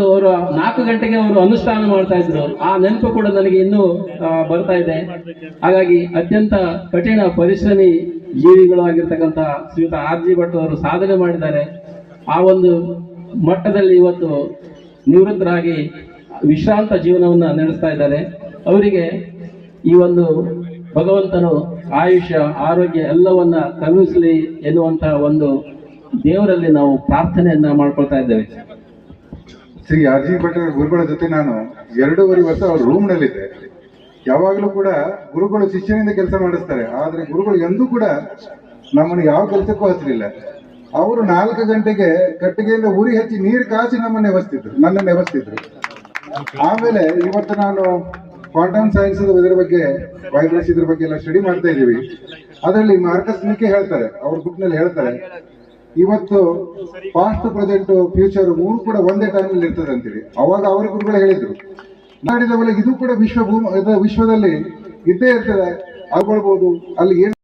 ಅವರು 4 ಗಂಟೆಗೆ ಅವರು ಅನುಷ್ಠಾನ ಮಾಡ್ತಾ ಇದ್ರು. ಆ ನೆನಪು ಕೂಡ ನನಗೆ ಇನ್ನೂ ಬರ್ತಾ ಇದೆ. ಹಾಗಾಗಿ ಅತ್ಯಂತ ಕಠಿಣ ಪರಿಶ್ರಮಿ ಜೀವಿಗಳು ಆಗಿರ್ತಕ್ಕಂಥ ಶ್ರೀಯುತ ಆರ್.ಜಿ. ಭಟ್ ಅವರು ಸಾಧನೆ ಮಾಡಿದ್ದಾರೆ. ಆ ಒಂದು ಮಟ್ಟದಲ್ಲಿ ಇವತ್ತು ನಿವೃತ್ತರಾಗಿ ವಿಶ್ರಾಂತ ಜೀವನವನ್ನ ನಡೆಸ್ತಾ ಇದ್ದಾರೆ. ಅವರಿಗೆ ಈ ಒಂದು ಭಗವಂತನು ಆಯುಷ್ಯ ಆರೋಗ್ಯ ಎಲ್ಲವನ್ನ ಕರುಣಿಸಲಿ ಎನ್ನುವಂತಹ ಒಂದು ದೇವರಲ್ಲಿ ನಾವು ಪ್ರಾರ್ಥನೆಯನ್ನ ಮಾಡ್ಕೊಳ್ತಾ ಇದ್ದೇವೆ. ಶ್ರೀ ಆರ್.ಜಿ. ಭಟ್ ಗುರುಗಳ ಜೊತೆ ನಾನು 2.5 ವರ್ಷ ಅವ್ರ ರೂಮ್ ನಲ್ಲಿದ್ದೆ. ಯಾವಾಗಲೂ ಕೂಡ ಗುರುಗಳು ಶಿಷ್ಯನಿಂದ ಕೆಲಸ ಮಾಡಿಸ್ತಾರೆ, ಆದ್ರೆ ಗುರುಗಳು ಎಂದೂ ಕೂಡ ನಮ್ಮನ್ನು ಯಾವ ಕೆಲಸಕ್ಕೂ ಹಚ್ಚಲಿಲ್ಲ. ಅವರು 4 ಗಂಟೆಗೆ ಕಟ್ಟಿಗೆಯಿಂದ ಉರಿ ಹಚ್ಚಿ ನೀರು ಕಾಸಿ ನನ್ನನ್ನು ನೆವಸ್ತಿದ್ರು. ಆಮೇಲೆ ಇವತ್ತು ನಾನು ಕ್ವಾಂಟಮ್ ಸೈನ್ಸ್ ಇದ್ರ ಬಗ್ಗೆ ವೈಬ್ರೇಷನ್ ಇದ್ರ ಬಗ್ಗೆ ಎಲ್ಲ ಸ್ಟಡಿ ಮಾಡ್ತಾ ಇದ್ದೀವಿ. ಅದರಲ್ಲಿ ಮಾರ್ಕಸ್ ನಿಕೆ ಹೇಳ್ತಾರೆ, ಅವ್ರ ಬುಕ್ ನಲ್ಲಿ ಹೇಳ್ತಾರೆ, ಇವತ್ತು ಪಾಸ್ಟ್ ಪ್ರೆಸೆಂಟ್ ಫ್ಯೂಚರ್ 3 ಕೂಡ ಒಂದೇ ಟೈಮ್ ಅಲ್ಲಿ ಇರ್ತದೆ ಅಂತೇಳಿ. ಅವಾಗ ಅವರ ಗುರುಗಳು ಹೇಳಿದ್ರು, ಮಾಡಿದ ಮೇಲೆ ಇದು ಕೂಡ ವಿಶ್ವದಲ್ಲಿ ಇದ್ದೇ ಇರ್ತದೆ, ಆಗ್ಕೊಳ್ಬಹುದು ಅಲ್ಲಿ ಏನು